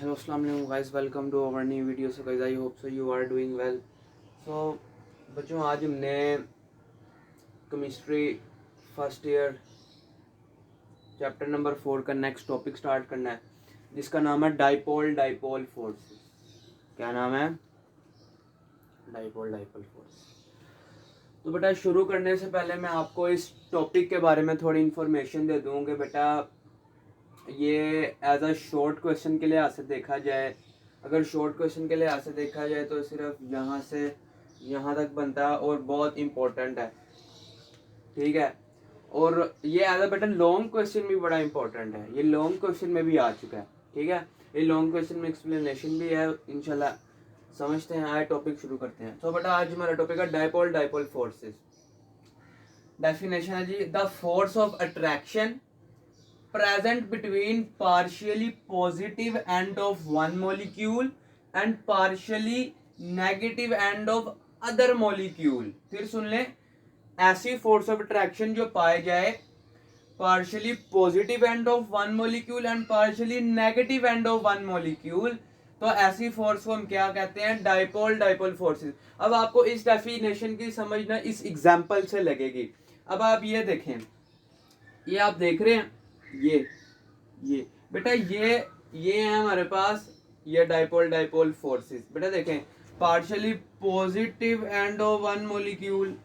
Hello, assalamu alaikum guys, welcome to our new video. So guys, I hope so you are doing well. So बच्चों, आज हमने chemistry first year chapter number 4 का next topic start करना है, जिसका नाम है डाइपोल फोर्स। क्या नाम है? Dipole force. तो बेटा, शुरू करने से पहले मैं आपको इस टॉपिक के बारे में थोड़ी इन्फॉर्मेशन दे दूँ कि बेटा ये एज अ शॉर्ट क्वेश्चन के लिहाज से देखा जाए, अगर शॉर्ट क्वेश्चन के लिहाज से देखा जाए तो सिर्फ यहाँ से यहाँ तक बनता है और बहुत इम्पोर्टेंट है, ठीक है। और ये एज अ बेटा लॉन्ग क्वेश्चन भी बड़ा इम्पोर्टेंट है, ये लॉन्ग क्वेश्चन में भी आ चुका है, ठीक है। ये लॉन्ग क्वेश्चन में एक्सप्लेनेशन भी है, इंशाल्लाह समझते हैं। आए टॉपिक शुरू करते हैं। तो बेटा आज हमारा टॉपिक है डाइपोल फोर्सेस। डेफिनेशन है जी, the force of attraction present between partially positive end of one molecule and partially negative end of other molecule। फिर सुन ले, ऐसी फोर्स ऑफ अट्रैक्शन जो पाए जाए partially positive end of one molecule and partially negative end of one molecule, तो ऐसी force को हम क्या कहते हैं? Dipole forces. अब आपको इस डेफिनेशन की समझना इस एग्जांपल से लगेगी। अब आप ये देखें, ये आप देख रहे हैं, ये बेटा ये है हमारे पास, ये डाइपोल फोर्सेस। बेटा देखें, partially positive end of one molecule,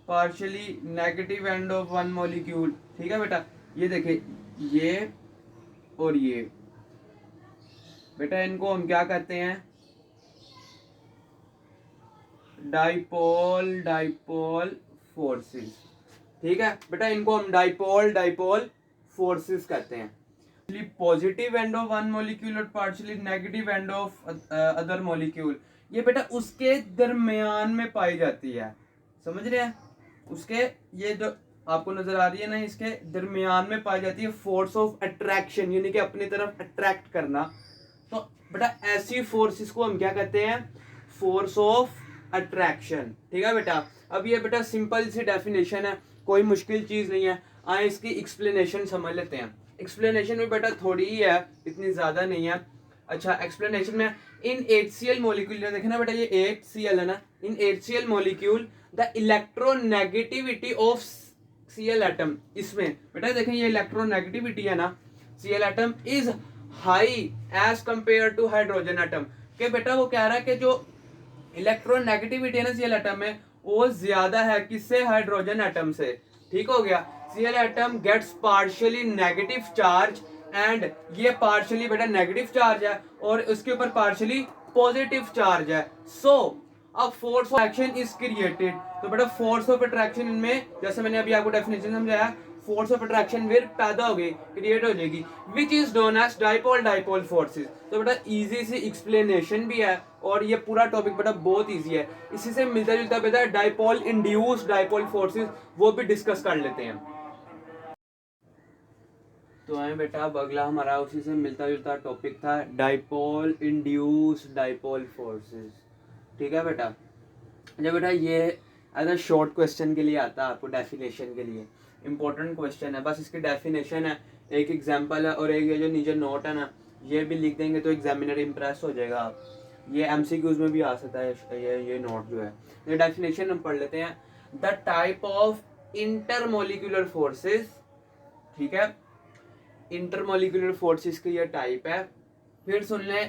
partially negative end of one molecule, ठीक है बेटा। ये देखें, ये और ये बेटा, इनको हम क्या कहते हैं? डाइपोल फोर्सेस, ठीक है बेटा। इनको हम डाइपोल फोर्सेस कहते हैं। Positive end of one molecule और partially negative end of other molecule, ये बेटा उसके दरमियान में पाई जाती है, समझ रहे हैं? उसके, ये जो आपको नजर आ रही है ना, इसके दरमियान में पाई जाती है फोर्स ऑफ अट्रैक्शन, यानी कि अपनी तरफ अट्रैक्ट करना। तो बेटा ऐसी फोर्सेस को हम क्या कहते हैं? फोर्स ऑफ अट्रैक्शन, ठीक है बेटा। अब ये बेटा सिंपल सी डेफिनेशन है, कोई मुश्किल चीज नहीं है। आए इसकी एक्सप्लेनेशन समझ लेते हैं। एक्सप्लेनेशन में बेटा थोड़ी ही है, इतनी ज्यादा नहीं है। अच्छा, एक्सप्लेनेशन में इन HCl मॉलिक्यूल, देखे ना बेटा, ये HCl है ना, in HCl molecule the electronegativity of Cl atom, इसमें बेटा देखें ये इलेक्ट्रोनेगेटिविटी है ना Cl atom is high as compare to hydrogen atom. के बेटा वो कह रहा है कि जो इलेक्ट्रोनेगेटिविटी है ना Cl एटम में, वो ज्यादा है किससे? हाइड्रोजन एटम से, ठीक हो गया। Cl atom gets partially negative charge and ये पार्शियली बेटा नेगेटिव चार्ज है और उसके ऊपर पार्शियली पॉजिटिव चार्ज है। सो अब force of attraction is created. तो बेटा फोर्स ऑफ अट्रैक्शन इनमें, जैसे मैंने अभी आपको डेफिनेशन समझाया, फोर्स ऑफ अट्रैक्शन फिर पैदा होगी, क्रिएट हो जाएगी, which is known as dipole forces. तो बेटा इजी सी एक्सप्लेनेशन भी है और ये पूरा टॉपिक बेटा बहुत इजी है। इसी से मिलता जुलता बेटा डाइपोल इंड्यूस्ड डाइपोल फोर्सेस, वो भी डिस्कस कर लेते हैं। तो आए बेटा, अब अगला हमारा उसी से मिलता जुलता टॉपिक था डाइपोल इंड्यूस्ड डाइपोल फोर्सेस, ठीक है बेटा। जब बेटा ये एज अ शॉर्ट क्वेश्चन के लिए आता है, आपको डेफिनेशन के लिए इंपॉर्टेंट क्वेश्चन है, बस इसकी डेफिनेशन है, एक एग्जांपल है और एक ये जो नीचे नोट है ना, ये भी लिख देंगे तो एग्जामिनर इम्प्रेस हो जाएगा। आप ये MCQs में भी आ सकता है, ये नोट जो है। ये डेफिनेशन हम पढ़ लेते हैं। The type of intermolecular forces, ठीक है, इंटरमोलिकुलर फोर्सेस की ये टाइप है। फिर सुन ले,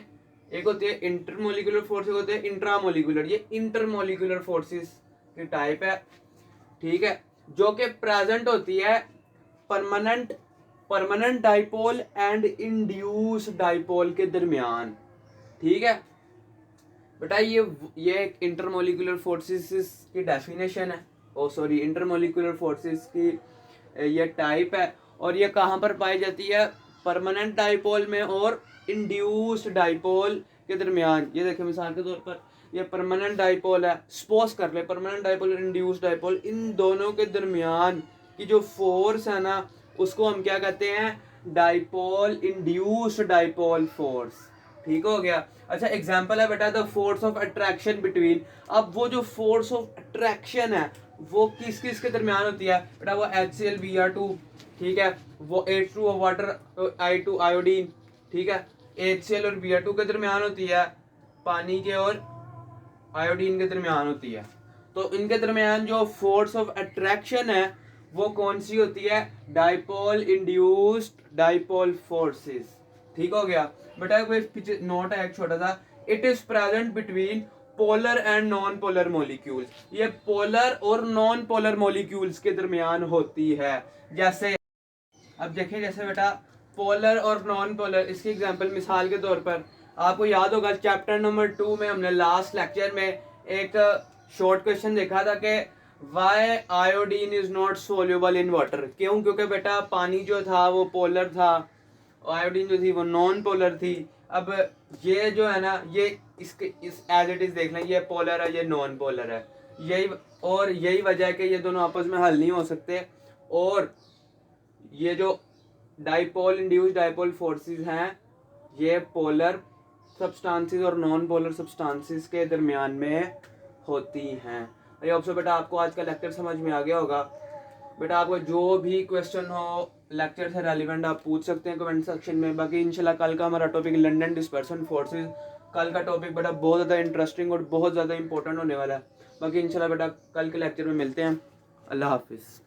एक होती है इंटरमोलिकुलर फोर्स, एक होती है इंट्रामोलिकुलर। ये इंटरमोलिकुलर फोर्सेस की टाइप है, ठीक है, जो कि प्रेजेंट होती है permanent dipole and induce dipole के दरमियान, ठीक है बेटा। ये इंटरमोलिकुलर फोर्सेस की डेफिनेशन है, ओ सॉरी, इंटरमोलिकुलर फोर्सेस की ये टाइप है और ये कहाँ पर पाई जाती है? परमानेंट डाइपोल में और इंड्यूस्ड डाइपोल के दरमियान। ये देखिए मिसाल के तौर पर ये परमानेंट डाइपोल है, सपोज कर ले परमानेंट डाइपोल और इंड्यूस्ड डाइपोल, इन दोनों के दरमियान की जो फोर्स है ना, उसको हम क्या कहते हैं? डाइपोल इंड्यूस्ड डाइपोल फोर्स, ठीक हो गया। अच्छा, एग्जांपल है बेटा the force of attraction between. अब वो जो फोर्स ऑफ अट्रैक्शन है वो किस किस के दरमियान होती है बेटा? वो HCl Br2, ठीक है, वो H2O वाटर I2 आयोडीन, ठीक है, HCl और Br2 के दरमियान होती है, पानी के और आयोडीन के दरमियान होती है। तो इनके दरमियान जो फोर्स ऑफ अट्रैक्शन है वो कौन सी होती है? Dipole induced dipole forces. ठीक हो गया बेटा, कोई पीछे नोट है एक छोटा सा, it is present between polar and non polar molecules. ये पोलर और नॉन पोलर मॉलिक्यूल्स के दरमियान होती है। जैसे अब देखिए, जैसे बेटा पोलर और नॉन पोलर, इसकी एग्जांपल मिसाल के तौर पर आपको याद होगा चैप्टर नंबर 2 में हमने लास्ट लेक्चर में एक शॉर्ट क्वेश्चन देखा था कि why iodine is not soluble in water. क्यों? क्योंकि बेटा पानी जो था वो पोलर था, आयोडीन जो थी वो नॉन पोलर थी। अब ये जो है ना, ये इसके इस एज इट इज देख लें, ये पोलर है, ये नॉन पोलर है, यही वजह है कि ये दोनों आपस में हल नहीं हो सकते। और ये जो डाइपोल इंड्यूस्ड डाइपोल फोर्सेस हैं, ये पोलर सब्सटेंसेस और नॉन पोलर सब्सटेंसेस के दरमियान में होती हैं। आई होप सो बेटा आपको आज का लेक्चर समझ में आ गया होगा। बेटा आपको जो भी क्वेश्चन हो लेक्चर से रेलिवेंट आप पूछ सकते हैं कमेंट सेक्शन में। बाकी इंशाल्लाह कल का हमारा टॉपिक लंदन डिस्पर्सन फोर्सेस, कल का टॉपिक बेटा बहुत ज़्यादा इंटरेस्टिंग और बहुत ज़्यादा इंपॉर्टेंट होने वाला है। बाकी इंशाल्लाह बेटा कल के लेक्चर में मिलते हैं। अल्लाह हाफिज़।